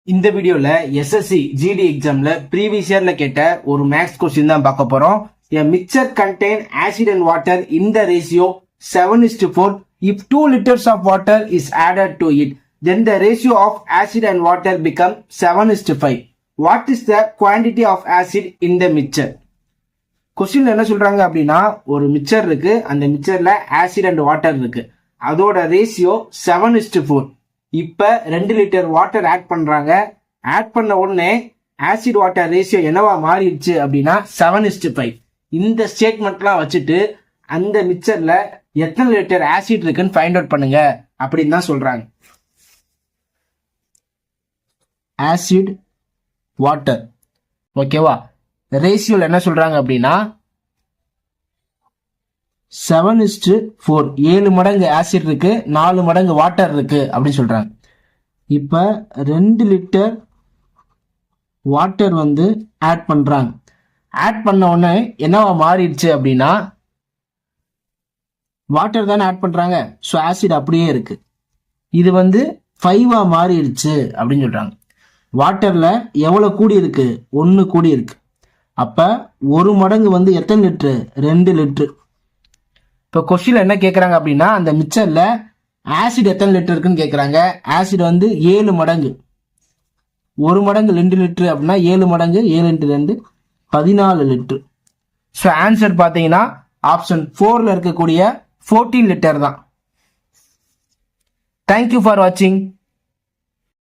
இந்த வீடியோல SSC GD எக்ஸாம்ல ப்ரீவியஸ் இயர்ல கேட்ட ஒரு மேக்ஸ் கொஸ்டின் தான் பார்க்க போறோம். A mixture contain acid and water in the ratio 7:4. If 2 liters of water is added to it, then the ratio of acid and water become 7:5. What is the quantity of acid in the mixture? கொஸ்டின்ல என்ன சொல்றாங்க அப்படின்னா, ஒரு mixer இருக்கு, அந்த மிக்சர்ல acid and water இருக்கு, அதோட ratio 7:4. இப்ப 2 லிட்டர் வாட்டர் ஆட் பண்றாங்க. ஆட் பண்ண உடனே ஆசிட் வாட்டர் ரேஷியோ என்னவா மாறிடுச்சு அப்படின்னா 7:5. இந்த ஸ்டேட்மெண்ட்லாம் வச்சுட்டு அந்த மிக்சர்ல எத்தனை லிட்டர் ஆசிட் இருக்குன்னு ஃபைண்ட் அவுட் பண்ணுங்க அப்படின்னு தான் சொல்றாங்க. ஆசிட் வாட்டர் ஓகேவா, ரேஷியோல என்ன சொல்றாங்க அப்படின்னா 7:4. 7 மடங்கு ஆசிட் இருக்கு, 4 மடங்கு வாட்டர் இருக்கு அப்படின்னு சொல்றாங்க. இப்ப 2 லிட்டர் வாட்டர் ஆட் பண்றாங்க. ஆட் பண்ண உடனே என்னவா மாறிடுச்சு அப்படின்னா, வாட்டர் தானே ஆட் பண்றாங்க, ஸோ ஆசிட் அப்படியே இருக்கு. இது 5 மாறிடுச்சு அப்படின்னு சொல்றாங்க. வாட்டர்ல எவ்வளவு கூடி இருக்கு? 1 கூடி இருக்கு. அப்ப 1 மடங்கு எத்தனை லிட்டரு? 2 லிட்டரு. இப்போ கொஸ்டின்ல என்ன கேட்குறாங்க அப்படின்னா, அந்த மிக்சர்ல ஆசிட் எத்தனை லிட்டர் இருக்குன்னு கேட்குறாங்க. ஆசிட் 7 மடங்கு. 1 மடங்கு 2 லிட்டரு அப்படின்னா 7 மடங்கு 7 × 2 14 லிட்டரு. ஸோ ஆன்சர் பார்த்தீங்கன்னா ஆப்ஷன் 4ல இருக்கக்கூடிய 14 லிட்டர் தான். தேங்க்யூ ஃபார் வாட்சிங்.